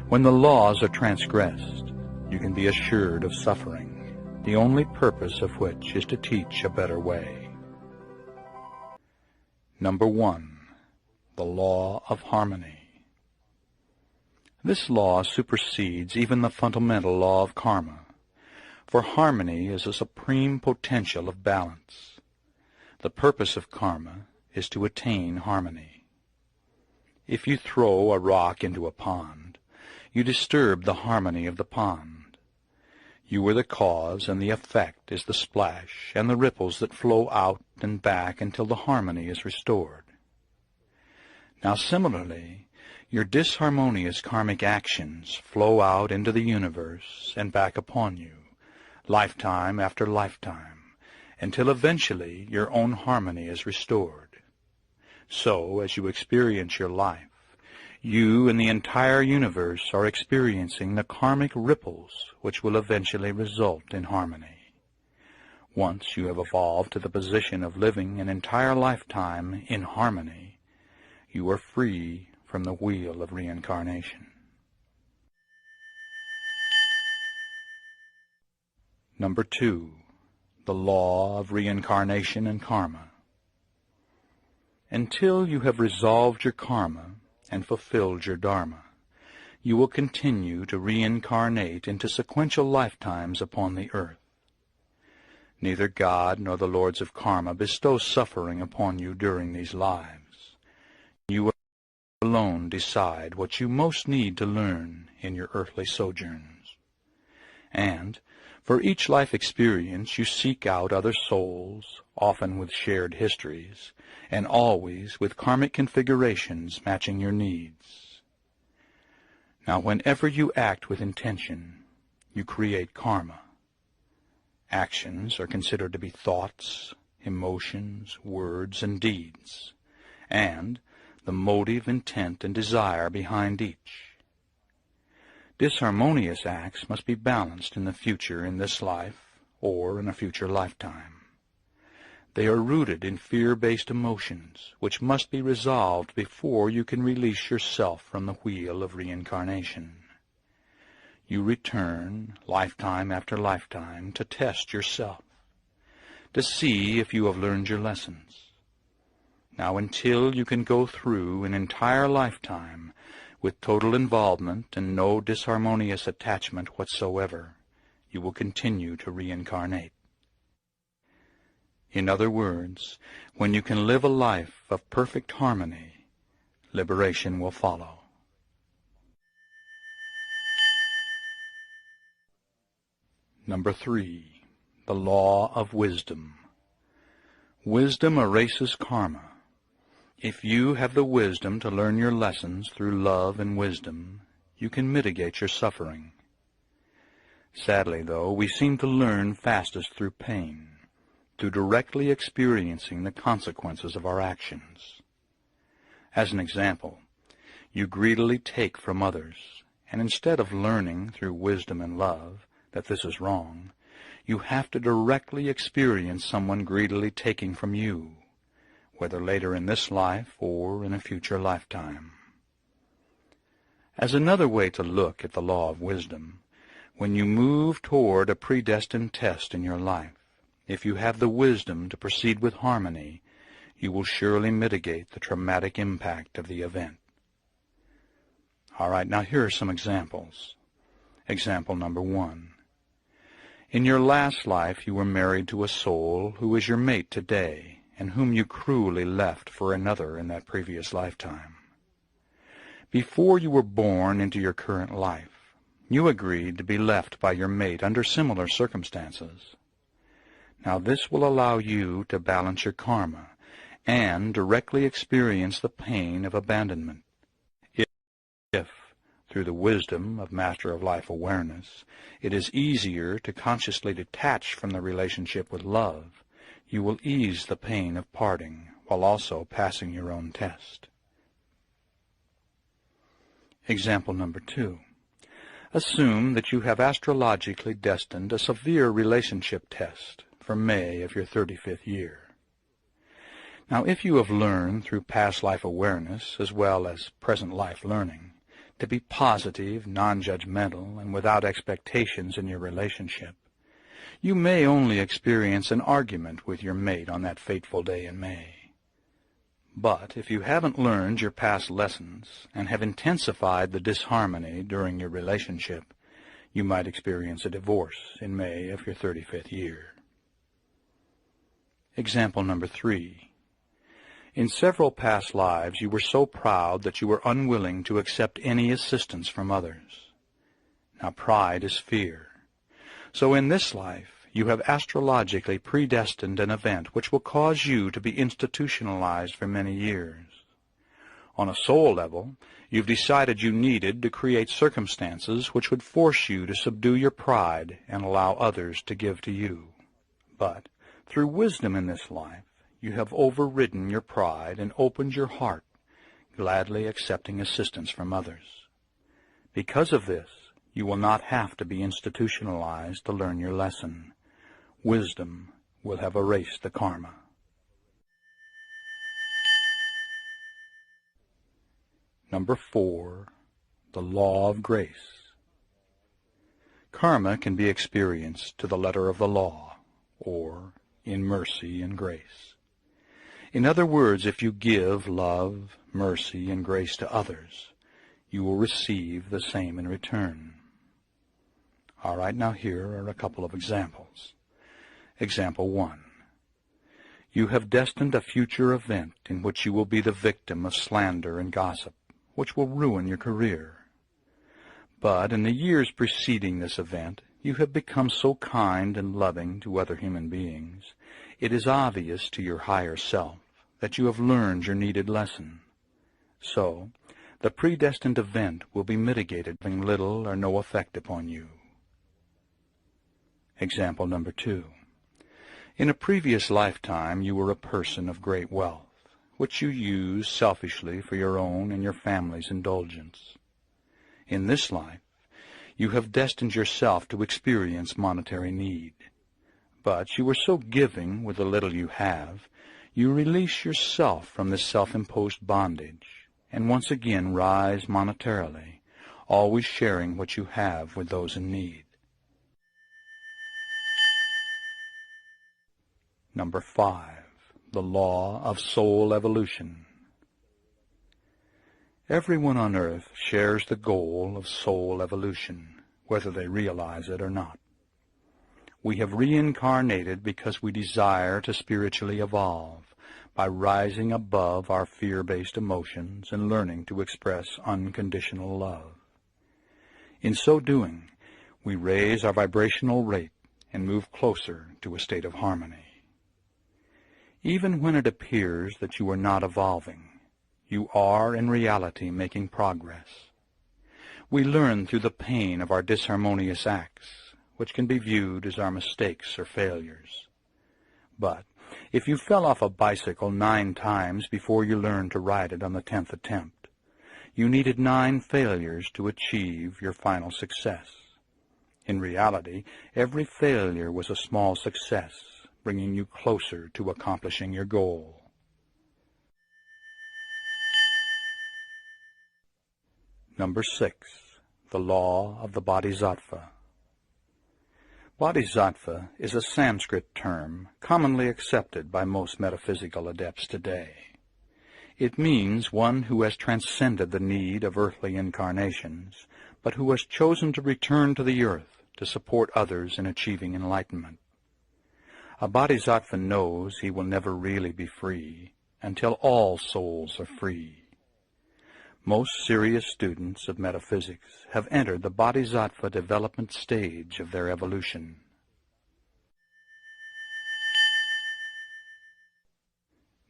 When the laws are transgressed, you can be assured of suffering, the only purpose of which is to teach a better way. Number 1. The law of harmony. This law supersedes even the fundamental law of karma, for harmony is a supreme potential of balance. The purpose of karma is to attain harmony. If you throw a rock into a pond, you disturb the harmony of the pond. You are the cause, and the effect is the splash and the ripples that flow out and back until the harmony is restored. Now similarly, your disharmonious karmic actions flow out into the universe and back upon you, lifetime after lifetime, until eventually your own harmony is restored. So, as you experience your life, you and the entire universe are experiencing the karmic ripples which will eventually result in harmony. Once you have evolved to the position of living an entire lifetime in harmony, you are free from the wheel of reincarnation. Number 2. The law of reincarnation and karma. Until you have resolved your karma and fulfilled your dharma, you will continue to reincarnate into sequential lifetimes upon the earth. Neither God nor the lords of karma bestow suffering upon you during these lives. You alone decide what you most need to learn in your earthly sojourns. And for each life experience you seek out other souls, often with shared histories, and always with karmic configurations matching your needs. Now whenever you act with intention, you create karma. Actions are considered to be thoughts, emotions, words, and deeds, and the motive, intent, and desire behind each. Disharmonious acts must be balanced in the future in this life or in a future lifetime. They are rooted in fear-based emotions, which must be resolved before you can release yourself from the wheel of reincarnation. You return, lifetime after lifetime, to test yourself, to see if you have learned your lessons. Now, until you can go through an entire lifetime with total involvement and no disharmonious attachment whatsoever, you will continue to reincarnate. In other words, when you can live a life of perfect harmony, liberation will follow. Number 3. The law of wisdom. Wisdom erases karma. If you have the wisdom to learn your lessons through love and wisdom, you can mitigate your suffering. Sadly, though, we seem to learn fastest through pain, through directly experiencing the consequences of our actions. As an example, you greedily take from others, and instead of learning through wisdom and love that this is wrong, you have to directly experience someone greedily taking from you, whether later in this life or in a future lifetime. As another way to look at the law of wisdom, when you move toward a predestined test in your life, if you have the wisdom to proceed with harmony, you will surely mitigate the traumatic impact of the event. All right, now here are some examples. Example number 1. In your last life you were married to a soul who is your mate today, and whom you cruelly left for another in that previous lifetime. Before you were born into your current life, you agreed to be left by your mate under similar circumstances. Now this will allow you to balance your karma and directly experience the pain of abandonment. If, through the wisdom of Master of Life Awareness, it is easier to consciously detach from the relationship with love, you will ease the pain of parting while also passing your own test. Example number 2. Assume that you have astrologically destined a severe relationship test for May of your 35th year. Now, if you have learned through past life awareness as well as present life learning to be positive, non-judgmental, and without expectations in your relationship. You may only experience an argument with your mate on that fateful day in May. But if you haven't learned your past lessons and have intensified the disharmony during your relationship, you might experience a divorce in May of your 35th year. Example number 3. In several past lives, you were so proud that you were unwilling to accept any assistance from others. Now, pride is fear. So in this life, you have astrologically predestined an event which will cause you to be institutionalized for many years. On a soul level, you've decided you needed to create circumstances which would force you to subdue your pride and allow others to give to you. But through wisdom in this life, you have overridden your pride and opened your heart, gladly accepting assistance from others. Because of this, you will not have to be institutionalized to learn your lesson. Wisdom will have erased the karma. Number 4, the law of grace. Karma can be experienced to the letter of the law, or in mercy and grace. In other words, if you give love, mercy, and grace to others, you will receive the same in return. All right, now here are a couple of examples. Example 1. You have destined a future event in which you will be the victim of slander and gossip, which will ruin your career. But in the years preceding this event, you have become so kind and loving to other human beings, it is obvious to your higher self that you have learned your needed lesson. So, the predestined event will be mitigated, having little or no effect upon you. Example number 2. In a previous lifetime, you were a person of great wealth, which you used selfishly for your own and your family's indulgence. In this life, you have destined yourself to experience monetary need. But you were so giving with the little you have, you release yourself from this self-imposed bondage, and once again rise monetarily, always sharing what you have with those in need. Number 5, the law of soul evolution. Everyone on earth shares the goal of soul evolution, whether they realize it or not. We have reincarnated because we desire to spiritually evolve by rising above our fear-based emotions and learning to express unconditional love. In so doing, we raise our vibrational rate and move closer to a state of harmony. Even when it appears that you are not evolving, you are in reality making progress. We learn through the pain of our disharmonious acts, which can be viewed as our mistakes or failures. But if you fell off a bicycle 9 times before you learned to ride it on the 10th attempt, you needed 9 failures to achieve your final success. In reality, every failure was a small success, bringing you closer to accomplishing your goal. Number 6, the law of the Bodhisattva. Bodhisattva is a Sanskrit term commonly accepted by most metaphysical adepts today. It means one who has transcended the need of earthly incarnations, but who has chosen to return to the earth to support others in achieving enlightenment. A bodhisattva knows he will never really be free until all souls are free. Most serious students of metaphysics have entered the bodhisattva development stage of their evolution.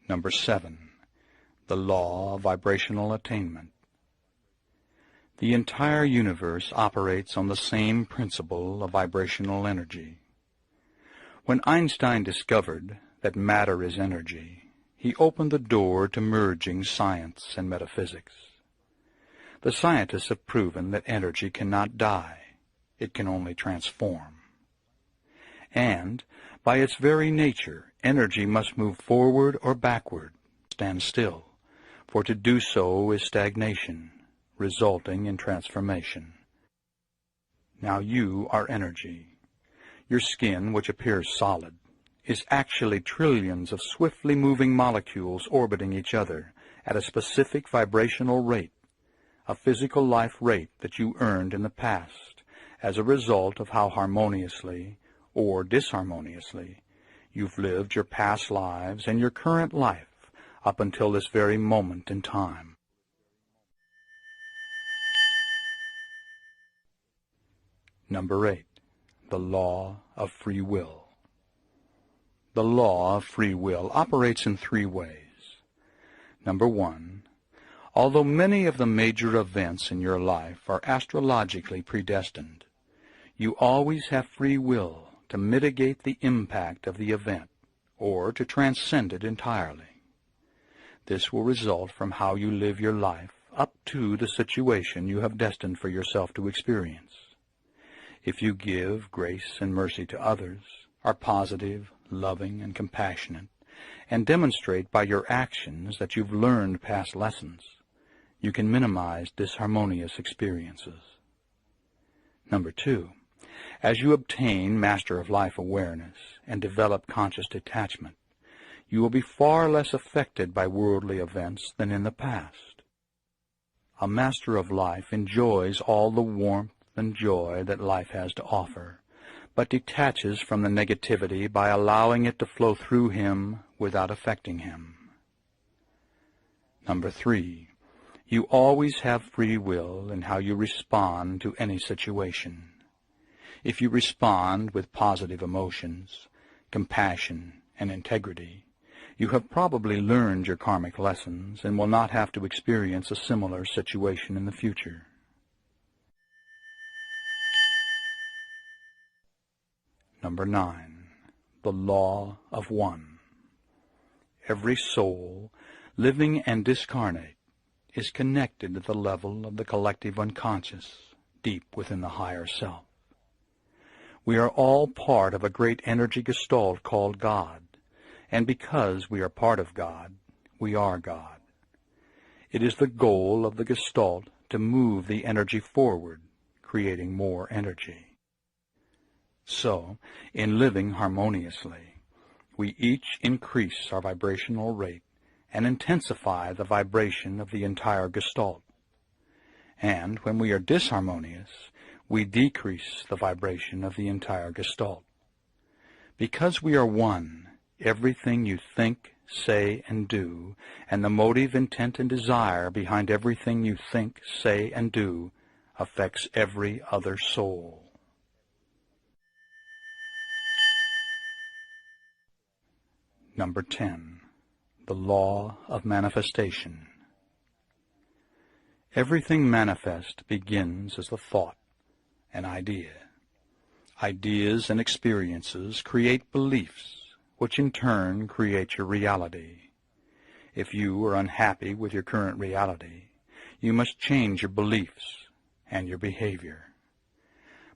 Number 7, the law of vibrational attainment. The entire universe operates on the same principle of vibrational energy. When Einstein discovered that matter is energy, he opened the door to merging science and metaphysics. The scientists have proven that energy cannot die. It can only transform. And, by its very nature, energy must move forward or backward, stand still, for to do so is stagnation, resulting in transformation. Now you are energy. Your skin, which appears solid, is actually trillions of swiftly moving molecules orbiting each other at a specific vibrational rate, a physical life rate that you earned in the past as a result of how harmoniously or disharmoniously you've lived your past lives and your current life up until this very moment in time. Number 8, the law of free will. The law of free will operates in 3 ways. Number 1, although many of the major events in your life are astrologically predestined, you always have free will to mitigate the impact of the event or to transcend it entirely. This will result from how you live your life up to the situation you have destined for yourself to experience. If you give grace and mercy to others, are positive, loving, and compassionate, and demonstrate by your actions that you've learned past lessons, you can minimize disharmonious experiences. Number 2, as you obtain Master of Life awareness and develop conscious detachment, you will be far less affected by worldly events than in the past. A Master of Life enjoys all the warmth and joy that life has to offer, but detaches from the negativity by allowing it to flow through him without affecting him. Number 3, you always have free will in how you respond to any situation. If you respond with positive emotions, compassion, and integrity, you have probably learned your karmic lessons and will not have to experience a similar situation in the future. Number 9, the law of one. Every soul, living and discarnate, is connected to the level of the collective unconscious, deep within the higher self. We are all part of a great energy gestalt called God, and because we are part of God, we are God. It is the goal of the gestalt to move the energy forward, creating more energy. So, in living harmoniously, we each increase our vibrational rate and intensify the vibration of the entire gestalt. And when we are disharmonious, we decrease the vibration of the entire gestalt. Because we are one, everything you think, say, and do, and the motive, intent, and desire behind everything you think, say, and do, affects every other soul. Number 10, the law of manifestation. Everything manifest begins as a thought, an idea. Ideas and experiences create beliefs, which in turn create your reality. If you are unhappy with your current reality, you must change your beliefs and your behavior.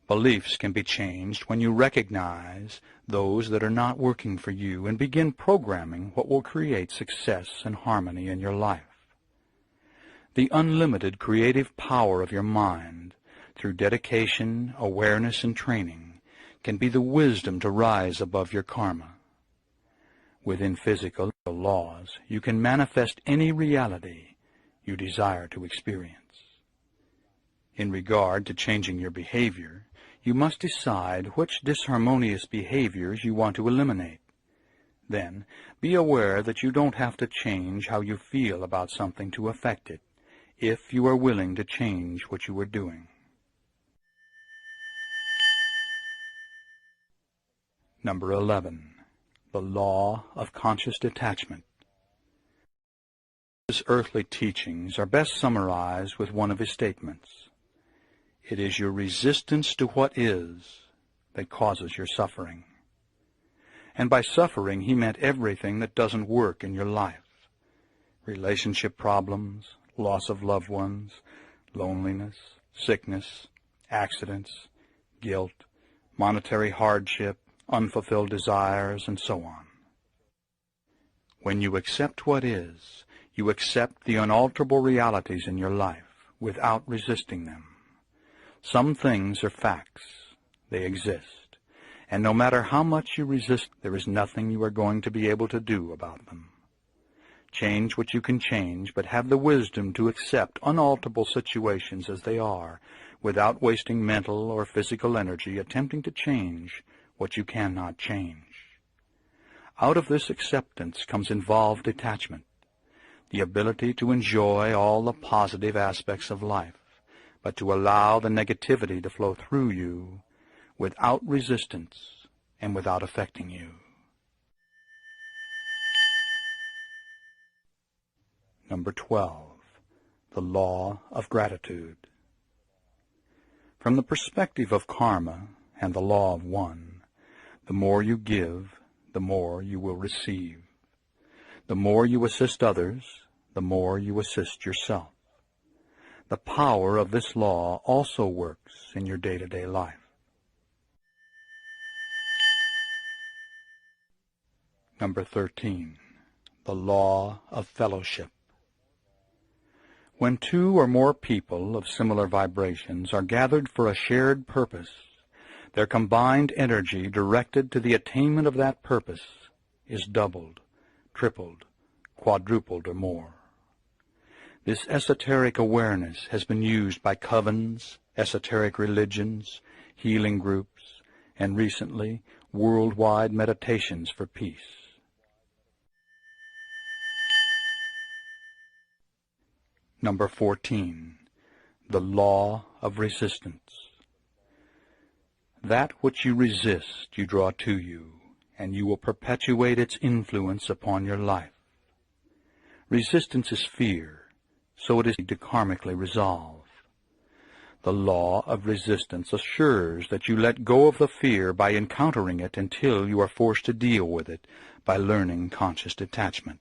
Beliefs can be changed when you recognize those that are not working for you and begin programming what will create success and harmony in your life. The unlimited creative power of your mind, through dedication, awareness, and training, can be the wisdom to rise above your karma. Within physical laws, you can manifest any reality you desire to experience. In regard to changing your behavior, you must decide which disharmonious behaviors you want to eliminate. Then, be aware that you don't have to change how you feel about something to affect it, if you are willing to change what you are doing. Number 11, the law of conscious detachment. His earthly teachings are best summarized with one of his statements. It is your resistance to what is that causes your suffering. And by suffering, he meant everything that doesn't work in your life. Relationship problems, loss of loved ones, loneliness, sickness, accidents, guilt, monetary hardship, unfulfilled desires, and so on. When you accept what is, you accept the unalterable realities in your life, without resisting them. Some things are facts. They exist. And no matter how much you resist, there is nothing you are going to be able to do about them. Change what you can change, but have the wisdom to accept unalterable situations as they are, without wasting mental or physical energy attempting to change what you cannot change. Out of this acceptance comes involved detachment, the ability to enjoy all the positive aspects of life, but to allow the negativity to flow through you without resistance and without affecting you. Number 12, the law of gratitude. From the perspective of karma and the law of one, the more you give, the more you will receive. The more you assist others, the more you assist yourself. The power of this law also works in your day-to-day life. Number 13, the law of fellowship. When two or more people of similar vibrations are gathered for a shared purpose, their combined energy directed to the attainment of that purpose is doubled, tripled, quadrupled, or more. This esoteric awareness has been used by covens, esoteric religions, healing groups, and recently, worldwide meditations for peace. Number 14, the law of resistance. That which you resist you draw to you, and you will perpetuate its influence upon your life. Resistance is fear, so it is to karmically resolve. The law of resistance assures that you let go of the fear by encountering it until you are forced to deal with it by learning conscious detachment.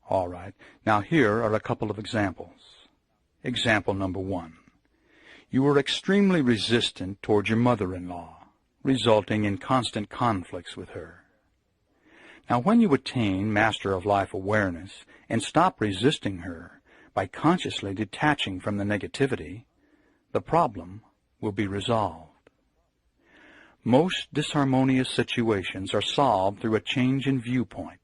All right, now here are a couple of examples. Example number 1. You were extremely resistant toward your mother-in-law, resulting in constant conflicts with her. Now, when you attain Master of Life awareness and stop resisting her by consciously detaching from the negativity, the problem will be resolved. Most disharmonious situations are solved through a change in viewpoint.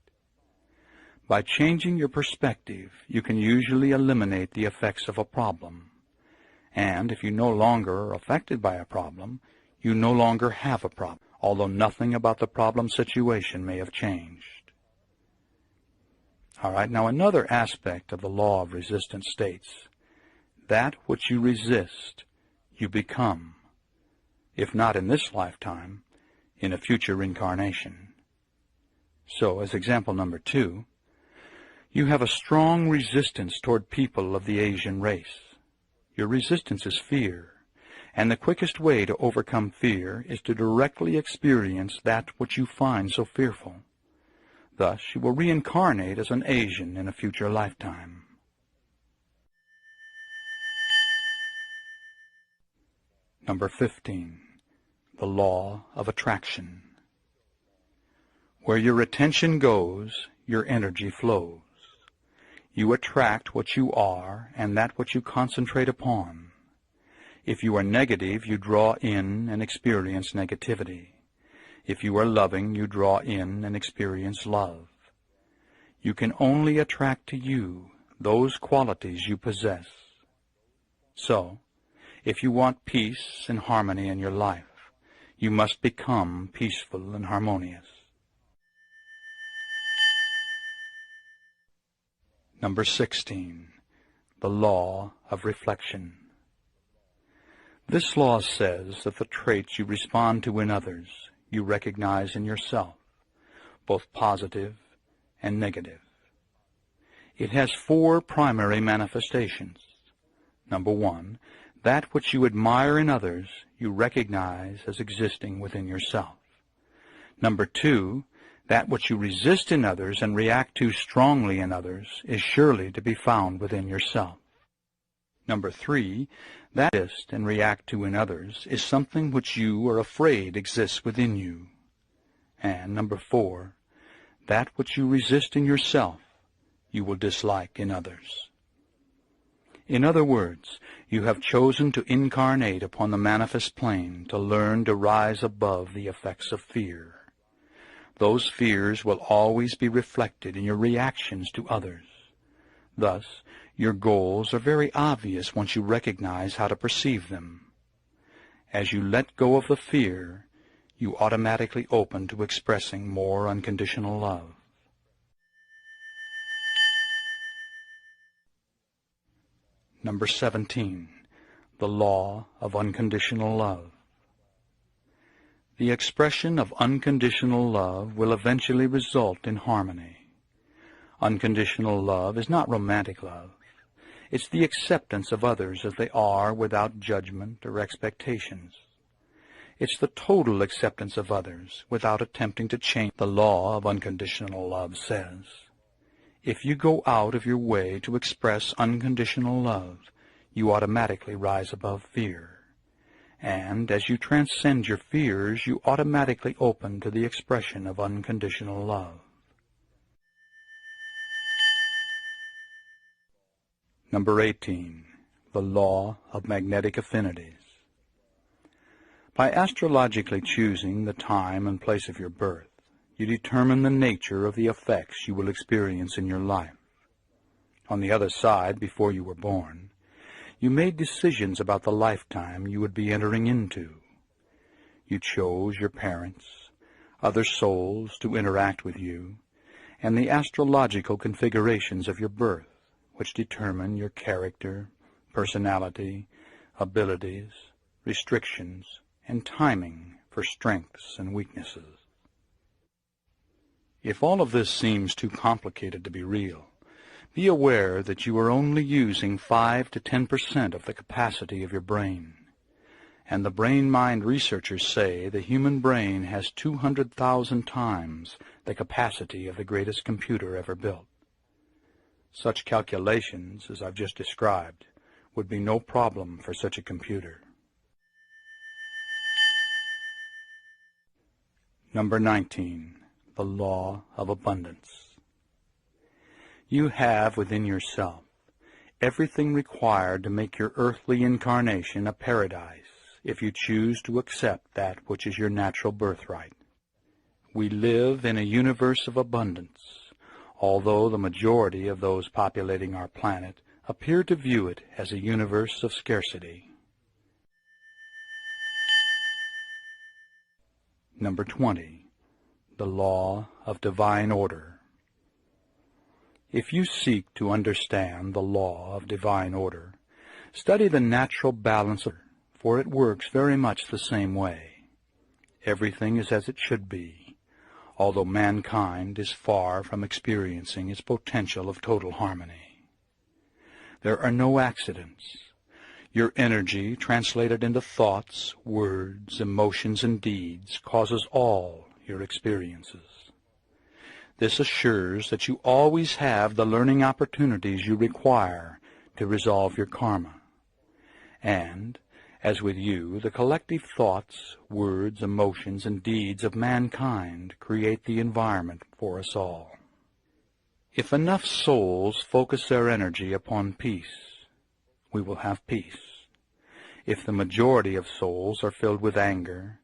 By changing your perspective, you can usually eliminate the effects of a problem. And if you no longer are affected by a problem, you no longer have a problem, although nothing about the problem situation may have changed. All right, now another aspect of the law of resistance states, that which you resist, you become, if not in this lifetime, in a future incarnation. So, as example number 2, you have a strong resistance toward people of the Asian race. Your resistance is fear, and the quickest way to overcome fear is to directly experience that which you find so fearful. Thus, you will reincarnate as an Asian in a future lifetime. Number 15, the law of attraction. Where your attention goes, your energy flows. You attract what you are and that which you concentrate upon. If you are negative, you draw in and experience negativity. If you are loving, you draw in and experience love. You can only attract to you those qualities you possess. So, if you want peace and harmony in your life, you must become peaceful and harmonious. Number 16, the law of reflection. This law says that the traits you respond to in others you recognize in yourself, both positive and negative. It has 4 primary manifestations. Number 1, that which you admire in others you recognize as existing within yourself. Number 2, that which you resist in others and react to strongly in others is surely to be found within yourself. Number 3, that resist and react to in others is something which you are afraid exists within you. And number 4, that which you resist in yourself, you will dislike in others. In other words, you have chosen to incarnate upon the manifest plane to learn to rise above the effects of fear. Those fears will always be reflected in your reactions to others. Thus, your goals are very obvious once you recognize how to perceive them. As you let go of the fear, you automatically open to expressing more unconditional love. Number 17, the law of unconditional love. The expression of unconditional love will eventually result in harmony. Unconditional love is not romantic love. It's the acceptance of others as they are without judgment or expectations. It's the total acceptance of others without attempting to change. The law of unconditional love says, if you go out of your way to express unconditional love, you automatically rise above fear. And as you transcend your fears, you automatically open to the expression of unconditional love. Number 18, the law of magnetic affinities. By astrologically choosing the time and place of your birth, you determine the nature of the effects you will experience in your life. On the other side, before you were born, you made decisions about the lifetime you would be entering into. You chose your parents, other souls to interact with you, and the astrological configurations of your birth, which determine your character, personality, abilities, restrictions, and timing for strengths and weaknesses. If all of this seems too complicated to be real, be aware that you are only using 5 to 10% of the capacity of your brain. And the brain-mind researchers say the human brain has 200,000 times the capacity of the greatest computer ever built. Such calculations, as I've just described, would be no problem for such a computer. Number 19, the law of abundance. You have within yourself everything required to make your earthly incarnation a paradise if you choose to accept that which is your natural birthright. We live in a universe of abundance, although the majority of those populating our planet appear to view it as a universe of scarcity. Number 20, the law of divine order. If you seek to understand the law of divine order, study the natural balance, for it works very much the same way. Everything is as it should be, although mankind is far from experiencing its potential of total harmony. There are no accidents. Your energy, translated into thoughts, words, emotions, and deeds, causes all your experiences. This assures that you always have the learning opportunities you require to resolve your karma. And, as with you, the collective thoughts, words, emotions, and deeds of mankind create the environment for us all. If enough souls focus their energy upon peace, we will have peace. If the majority of souls are filled with anger,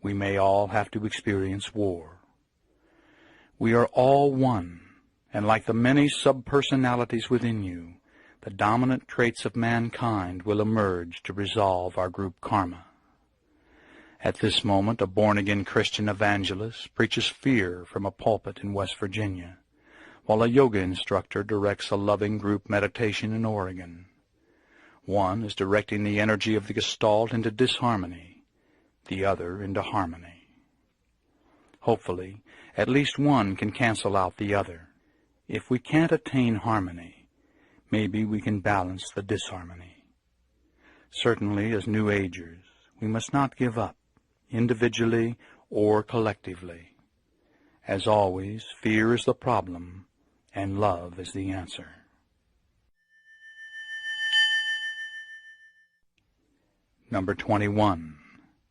we may all have to experience war. We are all one, and like the many sub-personalities within you, the dominant traits of mankind will emerge to resolve our group karma. At this moment, a born-again Christian evangelist preaches fear from a pulpit in West Virginia, while a yoga instructor directs a loving group meditation in Oregon. One is directing the energy of the Gestalt into disharmony, the other into harmony. Hopefully, at least one can cancel out the other. If we can't attain harmony, maybe we can balance the disharmony. Certainly, as New Agers, we must not give up, individually or collectively. As always, fear is the problem, and love is the answer. Number 21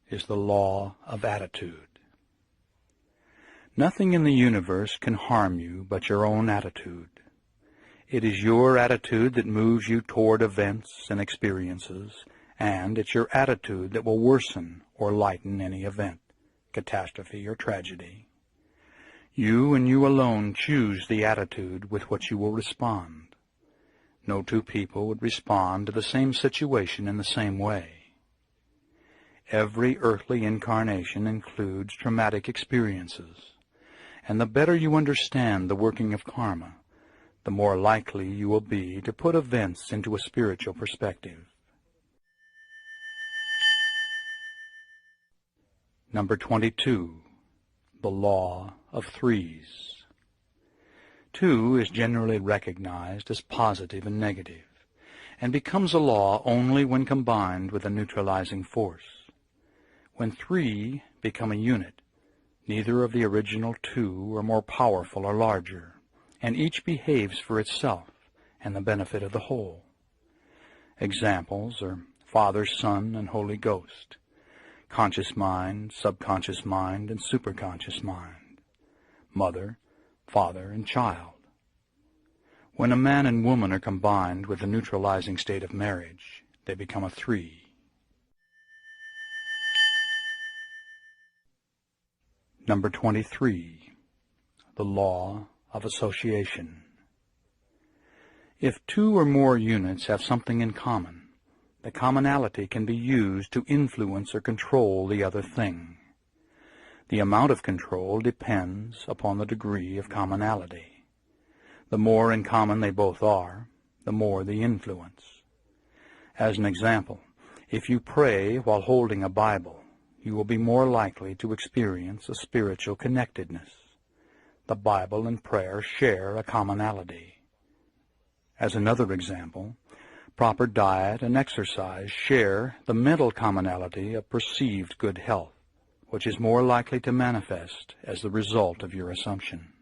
is the law of attitude. Nothing in the universe can harm you but your own attitude. It is your attitude that moves you toward events and experiences, and it's your attitude that will worsen or lighten any event, catastrophe or tragedy. You and you alone choose the attitude with which you will respond. No two people would respond to the same situation in the same way. Every earthly incarnation includes traumatic experiences, and the better you understand the working of karma, the more likely you will be to put events into a spiritual perspective. Number 22, the law of threes. 2 is generally recognized as positive and negative, and becomes a law only when combined with a neutralizing force. When 3 become a unit, neither of the original 2 are more powerful or larger, and each behaves for itself and the benefit of the whole. Examples are Father, Son, and Holy Ghost, conscious mind, subconscious mind, and superconscious mind, mother, father, and child. When a man and woman are combined with the neutralizing state of marriage, they become a 3. Number 23, the law of association. If 2 or more units have something in common, the commonality can be used to influence or control the other thing. The amount of control depends upon the degree of commonality. The more in common they both are, the more the influence. As an example, if you pray while holding a Bible, you will be more likely to experience a spiritual connectedness. The Bible and prayer share a commonality. As another example, proper diet and exercise share the mental commonality of perceived good health, which is more likely to manifest as the result of your assumption.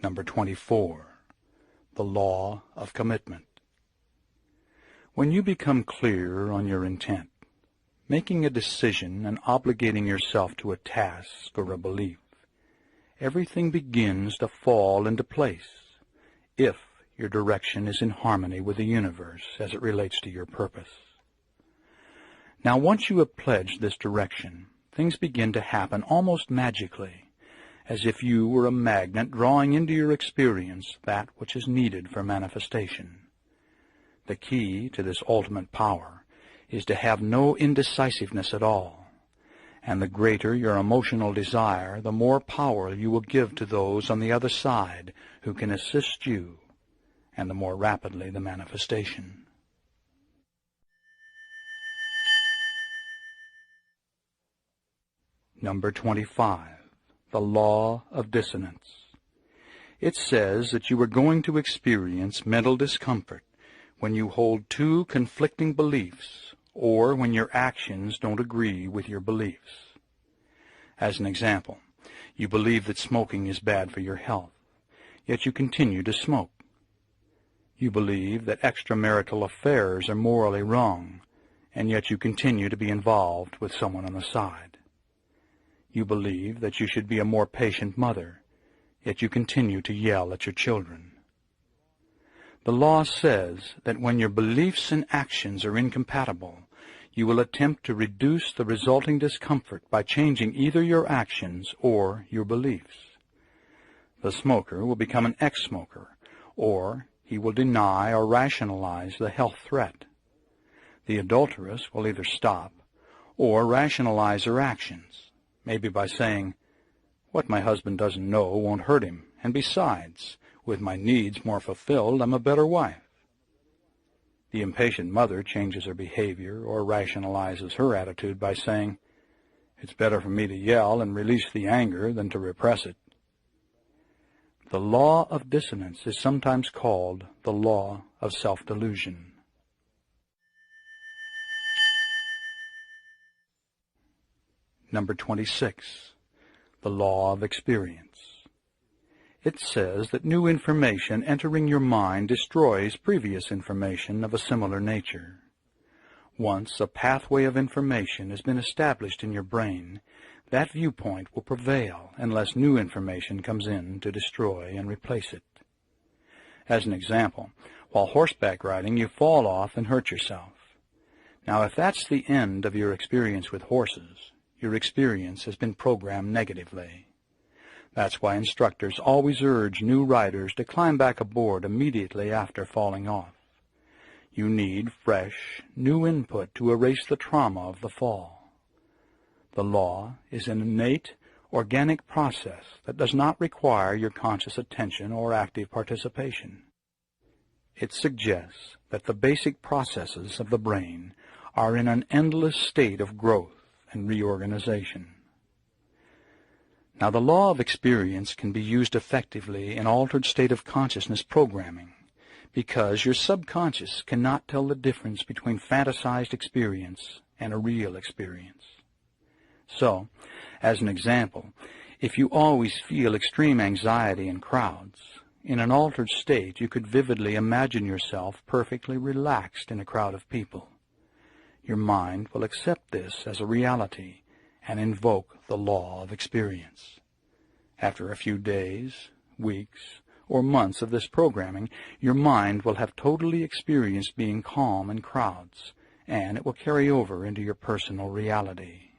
Number 24, the law of commitment. When you become clear on your intent, making a decision and obligating yourself to a task or a belief, everything begins to fall into place if your direction is in harmony with the universe as it relates to your purpose. Now, once you have pledged this direction, things begin to happen almost magically, as if you were a magnet drawing into your experience that which is needed for manifestation. The key to this ultimate power is to have no indecisiveness at all, and the greater your emotional desire, the more power you will give to those on the other side who can assist you, and the more rapidly the manifestation. Number 25, the law of dissonance. It says that you are going to experience mental discomfort when you hold 2 conflicting beliefs, or when your actions don't agree with your beliefs. As an example, you believe that smoking is bad for your health, yet you continue to smoke. You believe that extramarital affairs are morally wrong, and yet you continue to be involved with someone on the side. You believe that you should be a more patient mother, yet you continue to yell at your children. The law says that when your beliefs and actions are incompatible, you will attempt to reduce the resulting discomfort by changing either your actions or your beliefs. The smoker will become an ex-smoker, or he will deny or rationalize the health threat. The adulteress will either stop or rationalize her actions, maybe by saying, "What my husband doesn't know won't hurt him, and besides, with my needs more fulfilled, I'm a better wife." The impatient mother changes her behavior or rationalizes her attitude by saying, "It's better for me to yell and release the anger than to repress it." The law of dissonance is sometimes called the law of self-delusion. Number 26, the law of experience. It says that new information entering your mind destroys previous information of a similar nature. Once a pathway of information has been established in your brain, that viewpoint will prevail unless new information comes in to destroy and replace it. As an example, while horseback riding, you fall off and hurt yourself. Now, if that's the end of your experience with horses, your experience has been programmed negatively. That's why instructors always urge new riders to climb back aboard immediately after falling off. You need fresh, new input to erase the trauma of the fall. The law is an innate, organic process that does not require your conscious attention or active participation. It suggests that the basic processes of the brain are in an endless state of growth and reorganization. Now, the law of experience can be used effectively in altered state of consciousness programming, because your subconscious cannot tell the difference between fantasized experience and a real experience. So, as an example, if you always feel extreme anxiety in crowds, in an altered state you could vividly imagine yourself perfectly relaxed in a crowd of people. Your mind will accept this as a reality and invoke the law of experience. After a few days, weeks, or months of this programming, your mind will have totally experienced being calm in crowds, and it will carry over into your personal reality.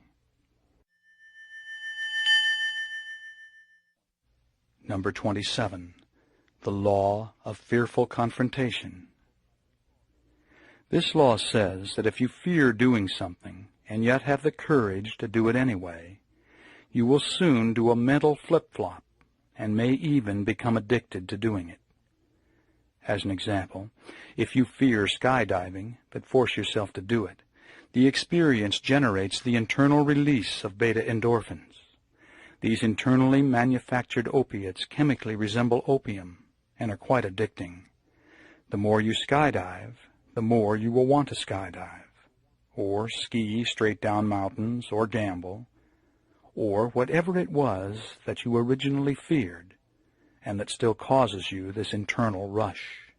Number 27. The law of fearful confrontation. This law says that if you fear doing something and yet have the courage to do it anyway, you will soon do a mental flip-flop and may even become addicted to doing it. As an example, if you fear skydiving but force yourself to do it, the experience generates the internal release of beta endorphins. These internally manufactured opiates chemically resemble opium and are quite addicting. The more you skydive, the more you will want to skydive, or ski straight down mountains, or gamble, or whatever it was that you originally feared and that still causes you this internal rush.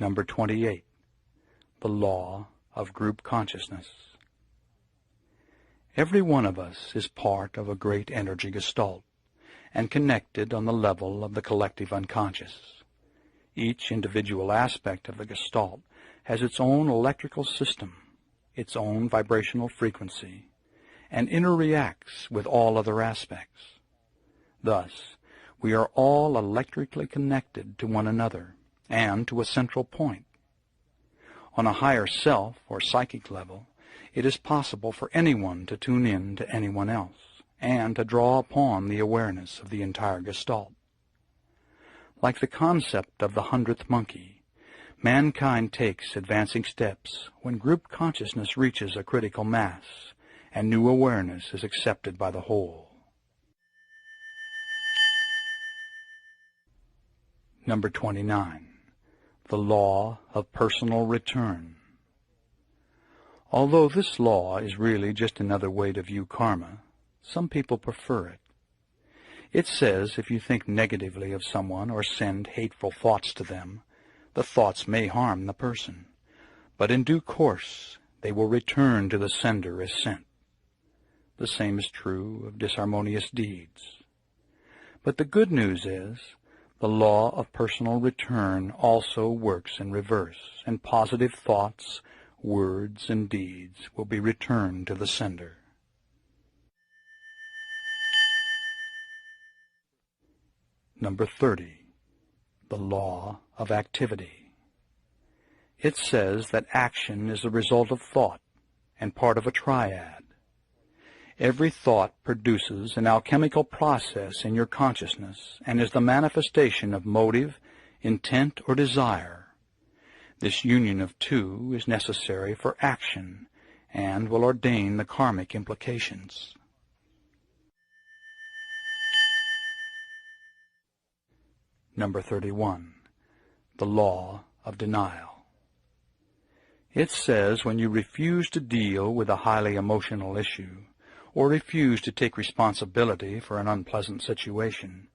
Number 28. The law of group consciousness. Every one of us is part of a great energy gestalt and connected on the level of the collective unconscious. Each individual aspect of the gestalt has its own electrical system, its own vibrational frequency, and interreacts with all other aspects. Thus, we are all electrically connected to one another and to a central point. On a higher self or psychic level, it is possible for anyone to tune in to anyone else and to draw upon the awareness of the entire gestalt. Like the concept of the 100th monkey, mankind takes advancing steps when group consciousness reaches a critical mass and new awareness is accepted by the whole. Number 29. The law of personal return. Although this law is really just another way to view karma, some people prefer it. It says if you think negatively of someone or send hateful thoughts to them, the thoughts may harm the person, but in due course they will return to the sender as sent. The same is true of disharmonious deeds. But the good news is, the law of personal return also works in reverse, and positive thoughts, words, and deeds will be returned to the sender. Number 30. The law of activity. It says that action is the result of thought and part of a triad. Every thought produces an alchemical process in your consciousness and is the manifestation of motive, intent, or desire. This union of two is necessary for action and will ordain the karmic implications. Number 31. The law of denial. It says when you refuse to deal with a highly emotional issue, or refuse to take responsibility for an unpleasant situation,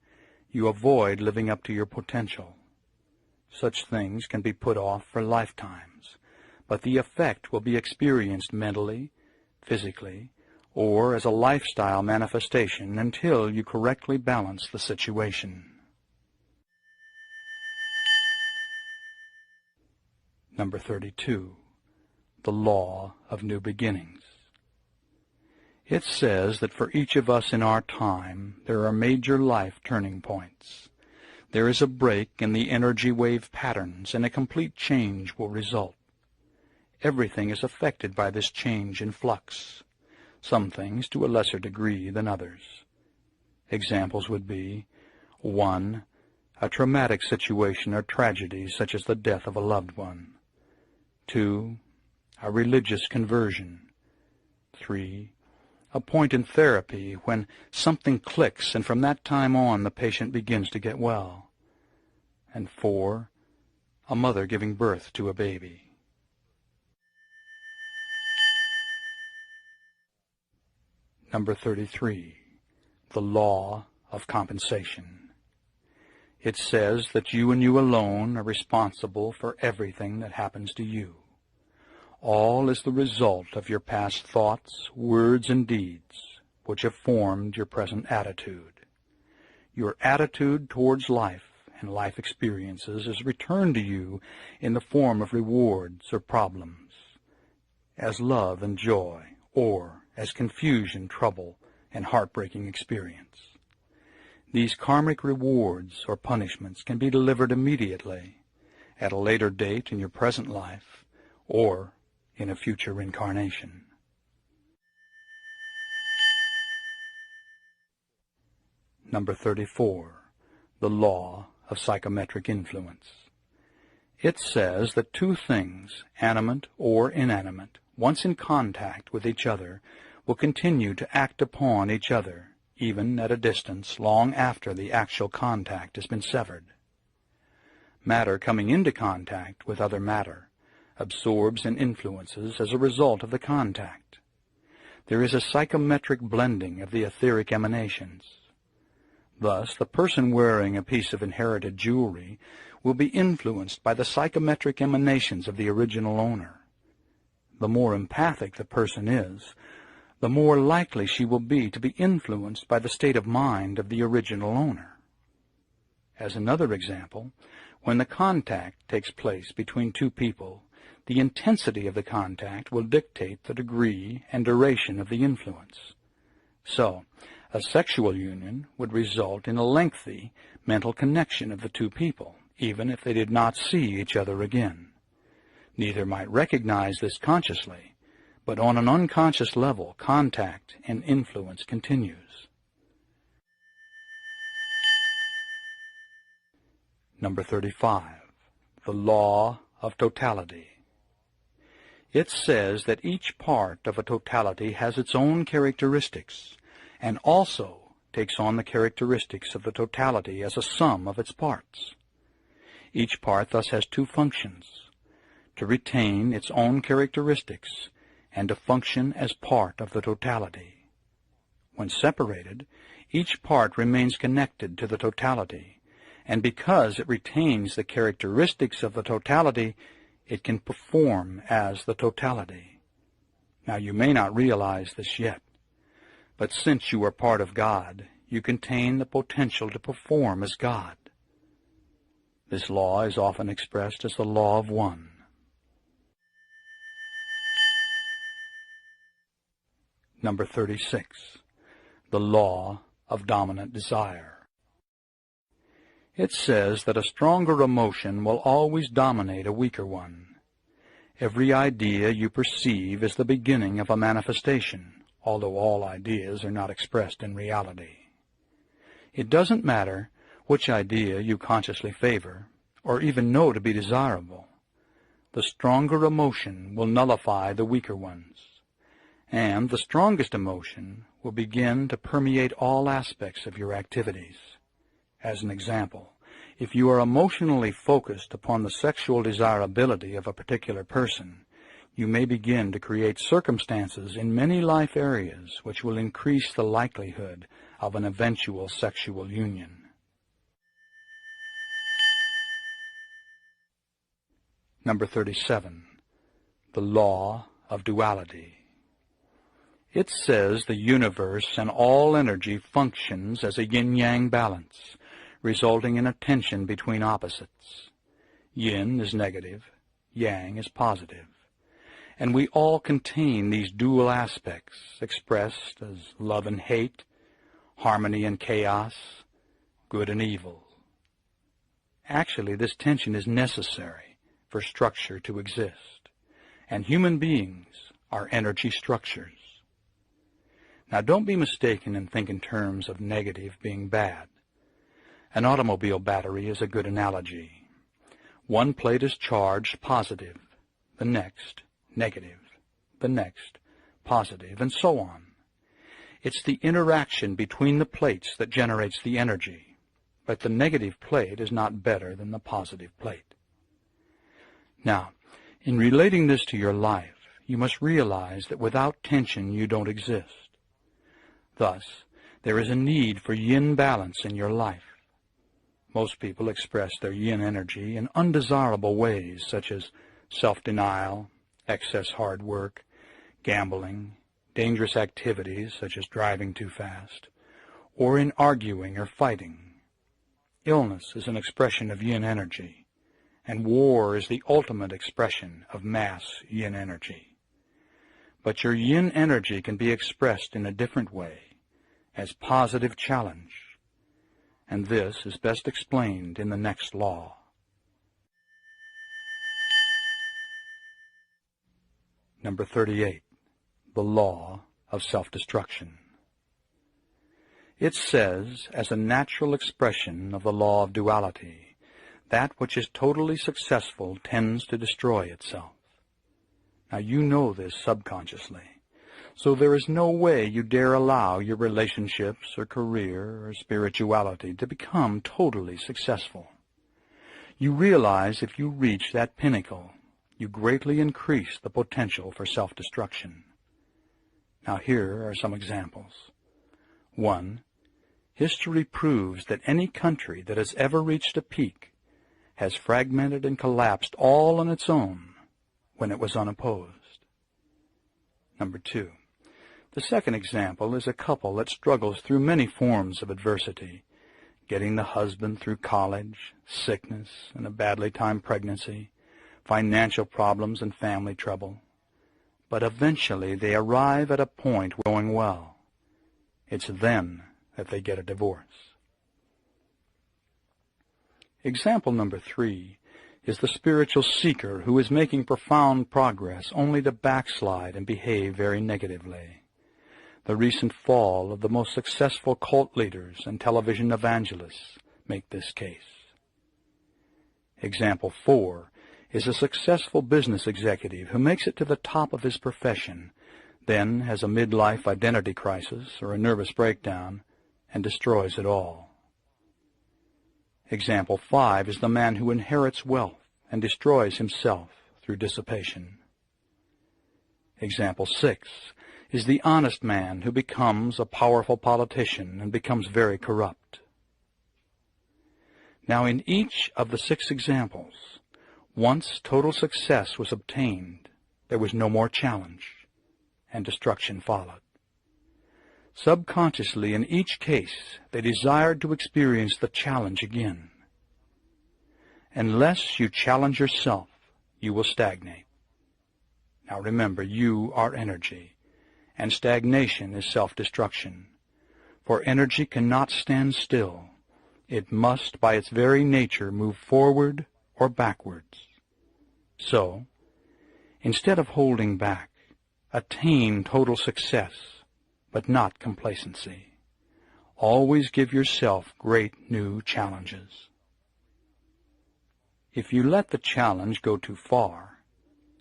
you avoid living up to your potential. Such things can be put off for lifetimes, but the effect will be experienced mentally, physically, or as a lifestyle manifestation until you correctly balance the situation. Number 32. The Law of New Beginnings. It says that for each of us in our time, there are major life turning points. There is a break in the energy wave patterns, and a complete change will result. Everything is affected by this change in flux, some things to a lesser degree than others. Examples would be 1. A traumatic situation or tragedy such as the death of a loved one. 2. A religious conversion. 3. A point in therapy when something clicks and from that time on the patient begins to get well. And 4. A mother giving birth to a baby. Number 33. The Law of Compensation. It says that you and you alone are responsible for everything that happens to you. All is the result of your past thoughts, words, and deeds, which have formed your present attitude. Your attitude towards life and life experiences is returned to you in the form of rewards or problems, as love and joy, or as confusion, trouble, and heartbreaking experience. These karmic rewards or punishments can be delivered immediately, at a later date in your present life, or in a future incarnation. Number 34. The Law of Psychometric Influence. It says that two things, animate or inanimate, once in contact with each other, will continue to act upon each other, even at a distance, long after the actual contact has been severed. Matter coming into contact with other matter absorbs and influences as a result of the contact. There is a psychometric blending of the etheric emanations. Thus, the person wearing a piece of inherited jewelry will be influenced by the psychometric emanations of the original owner. The more empathic the person is, the more likely she will be to be influenced by the state of mind of the original owner. As another example, when the contact takes place between two people, the intensity of the contact will dictate the degree and duration of the influence. So, a sexual union would result in a lengthy mental connection of the two people, even if they did not see each other again. Neither might recognize this consciously, but on an unconscious level, contact and influence continues. Number 35. The Law of Totality. It says that each part of a totality has its own characteristics, and also takes on the characteristics of the totality as a sum of its parts. Each part thus has two functions: to retain its own characteristics and to function as part of the totality. When separated, each part remains connected to the totality, and because it retains the characteristics of the totality, it can perform as the totality. Now, you may not realize this yet, but since you are part of God, you contain the potential to perform as God. This law is often expressed as the law of one. Number 36. The Law of Dominant Desire. It says that a stronger emotion will always dominate a weaker one. Every idea you perceive is the beginning of a manifestation, although all ideas are not expressed in reality. It doesn't matter which idea you consciously favor, or even know to be desirable. The stronger emotion will nullify the weaker ones, and the strongest emotion will begin to permeate all aspects of your activities. As an example, if you are emotionally focused upon the sexual desirability of a particular person, you may begin to create circumstances in many life areas which will increase the likelihood of an eventual sexual union. Number 37. the law of duality. It says the universe and all energy functions as a yin-yang balance, resulting in a tension between opposites. Yin is negative, yang is positive, and we all contain these dual aspects expressed as love and hate, harmony and chaos, good and evil. Actually, this tension is necessary for structure to exist, and human beings are energy structures. Now, don't be mistaken and think in terms of negative being bad. An automobile battery is a good analogy. One plate is charged positive, the next negative, the next positive, and so on. It's the interaction between the plates that generates the energy, but the negative plate is not better than the positive plate. Now, in relating this to your life, you must realize that without tension you don't exist. Thus, there is a need for yin balance in your life. Most people express their yin energy in undesirable ways, such as self-denial, excess hard work, gambling, dangerous activities such as driving too fast, or in arguing or fighting. Illness is an expression of yin energy, and war is the ultimate expression of mass yin energy. But your yin energy can be expressed in a different way, as positive challenge, and this is best explained in the next law. Number 38, the law of self-destruction. It says, as a natural expression of the law of duality, that which is totally successful tends to destroy itself. Now you know this subconsciously, so there is no way you dare allow your relationships or career or spirituality to become totally successful. You realize if you reach that pinnacle, you greatly increase the potential for self-destruction. Now here are some examples. 1. History proves that any country that has ever reached a peak has fragmented and collapsed all on its own when it was unopposed. Number 2. The second example is a couple that struggles through many forms of adversity, getting the husband through college, sickness, and a badly timed pregnancy, financial problems and family trouble. But eventually they arrive at a point going well. It's then that they get a divorce. Example number 3 is the spiritual seeker who is making profound progress only to backslide and behave very negatively. The recent fall of the most successful cult leaders and television evangelists make this case. Example 4 is a successful business executive who makes it to the top of his profession, then has a midlife identity crisis or a nervous breakdown, and destroys it all. Example 5 is the man who inherits wealth and destroys himself through dissipation. Example 6 is the honest man who becomes a powerful politician and becomes very corrupt. Now, in each of the 6 examples, once total success was obtained, there was no more challenge, and destruction followed. Subconsciously, in each case, they desired to experience the challenge again. Unless you challenge yourself, you will stagnate. Now remember, you are energy, and stagnation is self-destruction. For energy cannot stand still. It must, by its very nature, move forward or backwards. So, instead of holding back, attain total success, but not complacency. Always give yourself great new challenges. If you let the challenge go too far,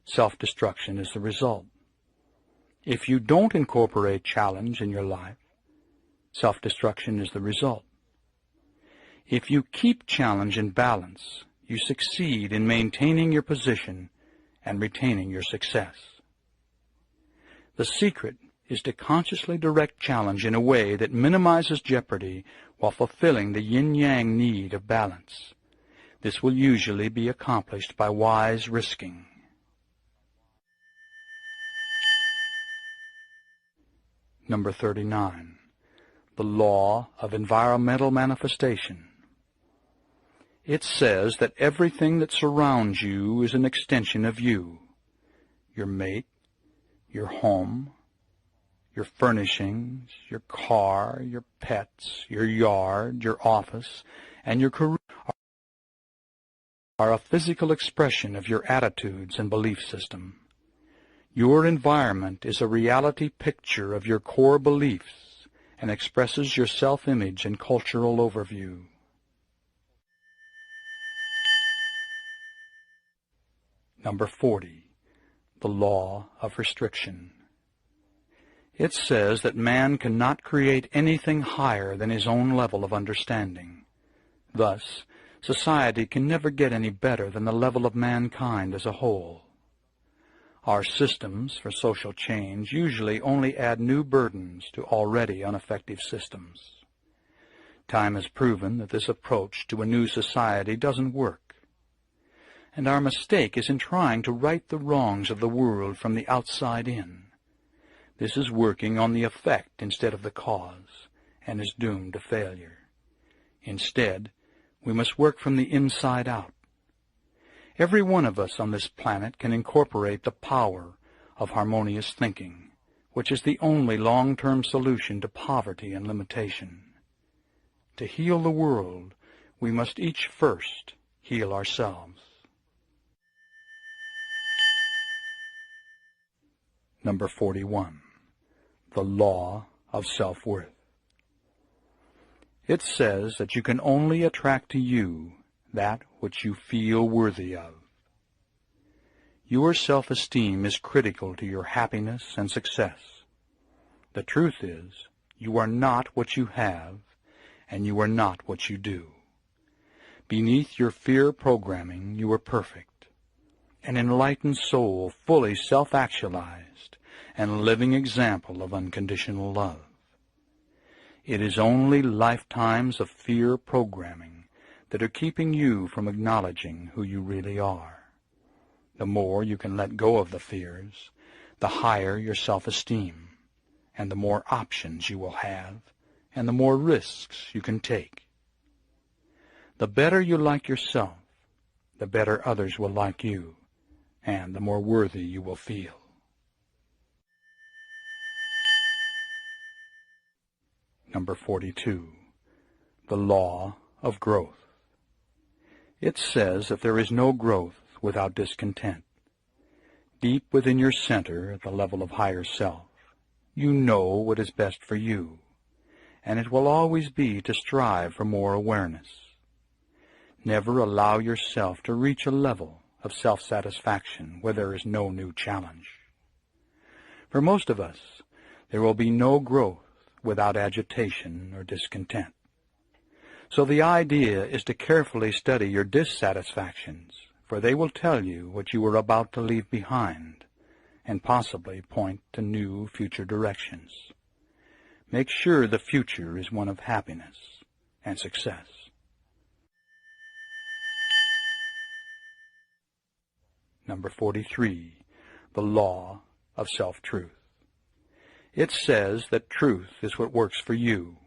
self-destruction is the result. If you don't incorporate challenge in your life, self-destruction is the result. If you keep challenge in balance, you succeed in maintaining your position and retaining your success. The secret is to consciously direct challenge in a way that minimizes jeopardy while fulfilling the yin-yang need of balance. This will usually be accomplished by wise risking. Number 39. The law of environmental manifestation. It says that everything that surrounds you is an extension of you. Your mate, your home, your furnishings, your car, your pets, your yard, your office, and your career are a physical expression of your attitudes and belief system. Your environment is a reality picture of your core beliefs and expresses your self-image and cultural overview. Number 40. The law of restriction. It says that man cannot create anything higher than his own level of understanding. Thus, society can never get any better than the level of mankind as a whole. Our systems for social change usually only add new burdens to already ineffective systems. Time has proven that this approach to a new society doesn't work. And our mistake is in trying to right the wrongs of the world from the outside in. This is working on the effect instead of the cause, and is doomed to failure. Instead, we must work from the inside out. Every one of us on this planet can incorporate the power of harmonious thinking, which is the only long-term solution to poverty and limitation. To heal the world, we must each first heal ourselves. Number 41. The law of self-worth. It says that you can only attract to you that which you feel worthy of. Your self-esteem is critical to your happiness and success. The truth is, you are not what you have, and you are not what you do. Beneath your fear programming, you are perfect, an enlightened soul fully self-actualized, and a living example of unconditional love. It is only lifetimes of fear programming that are keeping you from acknowledging who you really are. The more you can let go of the fears, the higher your self-esteem, and the more options you will have, and the more risks you can take. The better you like yourself, the better others will like you, and the more worthy you will feel. Number 42. The law of growth. It says that there is no growth without discontent. Deep within your center, at the level of higher self, you know what is best for you, and it will always be to strive for more awareness. Never allow yourself to reach a level of self-satisfaction where there is no new challenge. For most of us, there will be no growth without agitation or discontent. So the idea is to carefully study your dissatisfactions, for they will tell you what you are about to leave behind, and possibly point to new future directions. Make sure the future is one of happiness and success. Number 43. The law of self-truth. It says that truth is what works for you.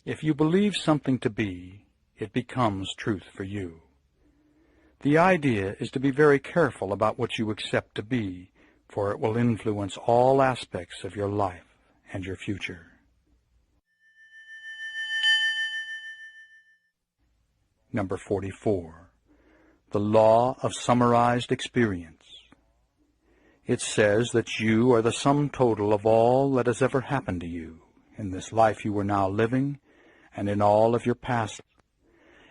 If you believe something to be, it becomes truth for you. The idea is to be very careful about what you accept to be, for it will influence all aspects of your life and your future. Number 44. The law of summarized experience. It says that you are the sum total of all that has ever happened to you in this life you are now living and in all of your past.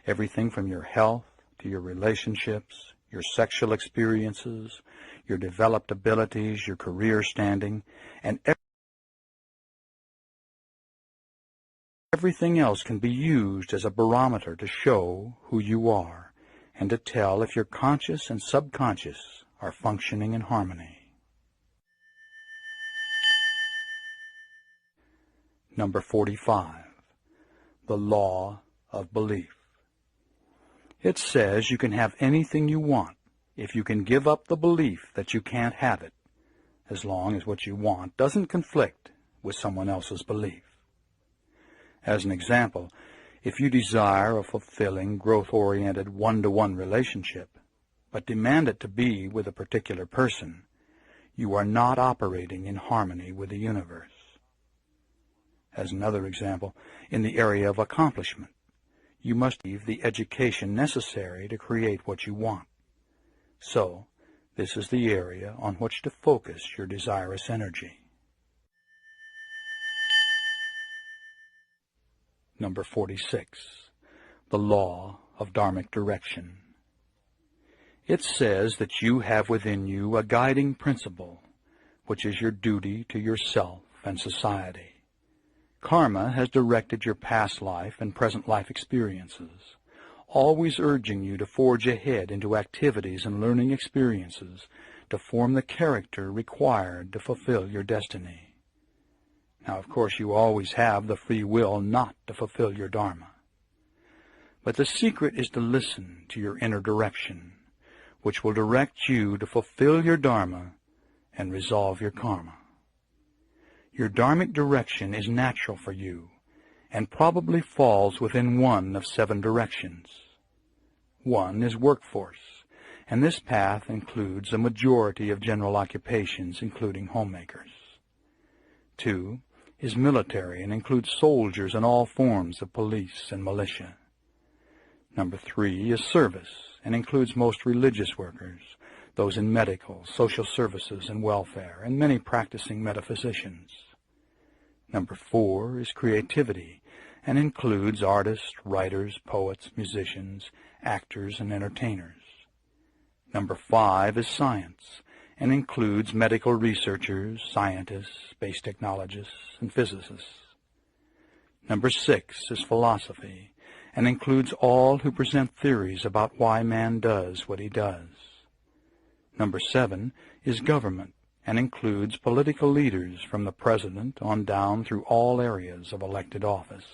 Everything from your health to your relationships, your sexual experiences, your developed abilities, your career standing, and everything else can be used as a barometer to show who you are and to tell if your conscious and subconscious are functioning in harmony. Number 45. The law of belief. It says you can have anything you want if you can give up the belief that you can't have it, as long as what you want doesn't conflict with someone else's belief. As an example, if you desire a fulfilling, growth-oriented one-to-one relationship, but demand it to be with a particular person, you are not operating in harmony with the universe. As another example, in the area of accomplishment, you must have the education necessary to create what you want. So, this is the area on which to focus your desirous energy. Number 46. The law of dharmic direction. It says that you have within you a guiding principle, which is your duty to yourself and society. Karma has directed your past life and present life experiences, always urging you to forge ahead into activities and learning experiences to form the character required to fulfill your destiny. Now, of course, you always have the free will not to fulfill your dharma. But the secret is to listen to your inner direction, which will direct you to fulfill your dharma and resolve your karma. Your dharmic direction is natural for you and probably falls within one of 7 directions. One is workforce, and this path includes a majority of general occupations, including homemakers. 2 is military and includes soldiers and all forms of police and militia. Number 3 is service and includes most religious workers, those in medical, social services, and welfare, and many practicing metaphysicians. Number 4 is creativity and includes artists, writers, poets, musicians, actors, and entertainers. Number 5 is science and includes medical researchers, scientists, space technologists, and physicists. Number 6 is philosophy and includes all who present theories about why man does what he does. Number 7 is government and includes political leaders from the president on down through all areas of elected office.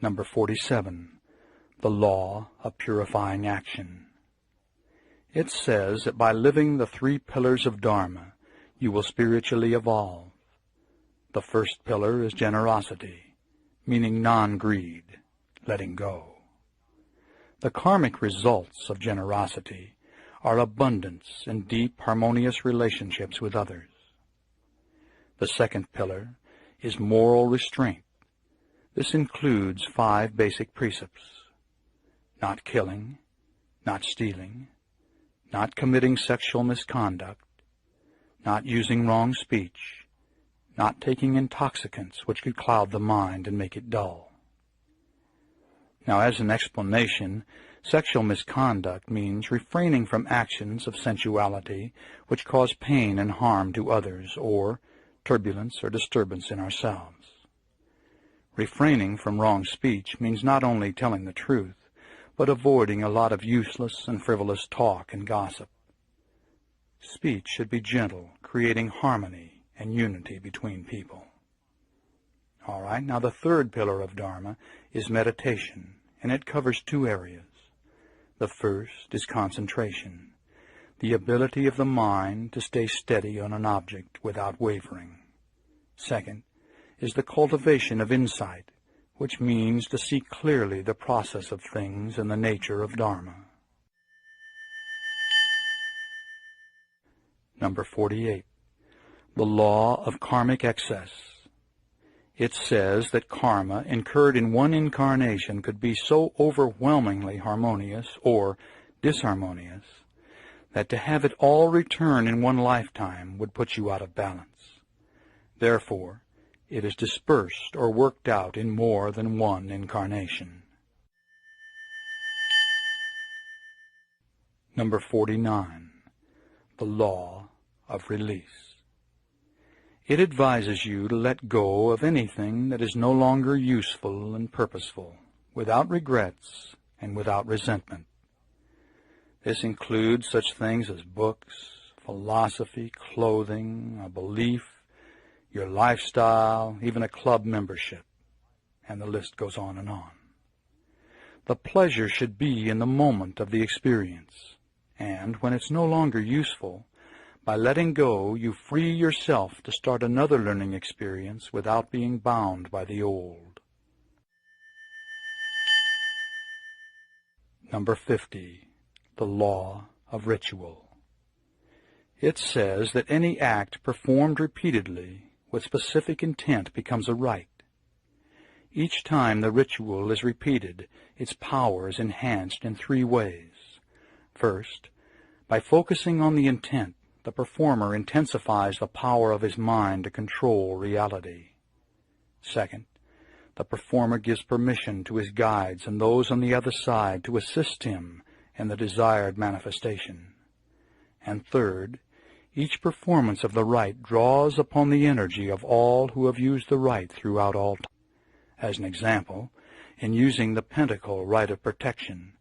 Number 47, the law of purifying action. It says that by living the 3 pillars of Dharma, you will spiritually evolve. The first pillar is generosity, meaning non-greed, letting go. The karmic results of generosity are abundance and deep, harmonious relationships with others. The second pillar is moral restraint. This includes 5 basic precepts: not killing, not stealing, not committing sexual misconduct, not using wrong speech, not taking intoxicants which could cloud the mind and make it dull. Now, as an explanation, sexual misconduct means refraining from actions of sensuality which cause pain and harm to others, or turbulence or disturbance in ourselves. Refraining from wrong speech means not only telling the truth, but avoiding a lot of useless and frivolous talk and gossip. Speech should be gentle, creating harmony and unity between people. All right, now the third pillar of Dharma is meditation, and it covers 2 areas. The first is concentration, the ability of the mind to stay steady on an object without wavering. Second is the cultivation of insight, which means to see clearly the process of things and the nature of Dharma. Number 48. The law of karmic excess. It says that karma incurred in one incarnation could be so overwhelmingly harmonious or disharmonious that to have it all return in one lifetime would put you out of balance. Therefore, it is dispersed or worked out in more than one incarnation. Number 49. The law of release. It advises you to let go of anything that is no longer useful and purposeful, without regrets and without resentment. This includes such things as books, philosophy, clothing, a belief, your lifestyle, even a club membership, and the list goes on and on. The pleasure should be in the moment of the experience, and when it's no longer useful, By letting go, you free yourself to start another learning experience without being bound by the old. Number 50. The Law of Ritual. It says that any act performed repeatedly with specific intent becomes a rite. Each time the ritual is repeated, its power is enhanced in 3 ways. First, by focusing on the intent, the performer intensifies the power of his mind to control reality. Second, the performer gives permission to his guides and those on the other side to assist him in the desired manifestation. And third, each performance of the rite draws upon the energy of all who have used the rite throughout all time. As an example, in using the pentacle rite of protection,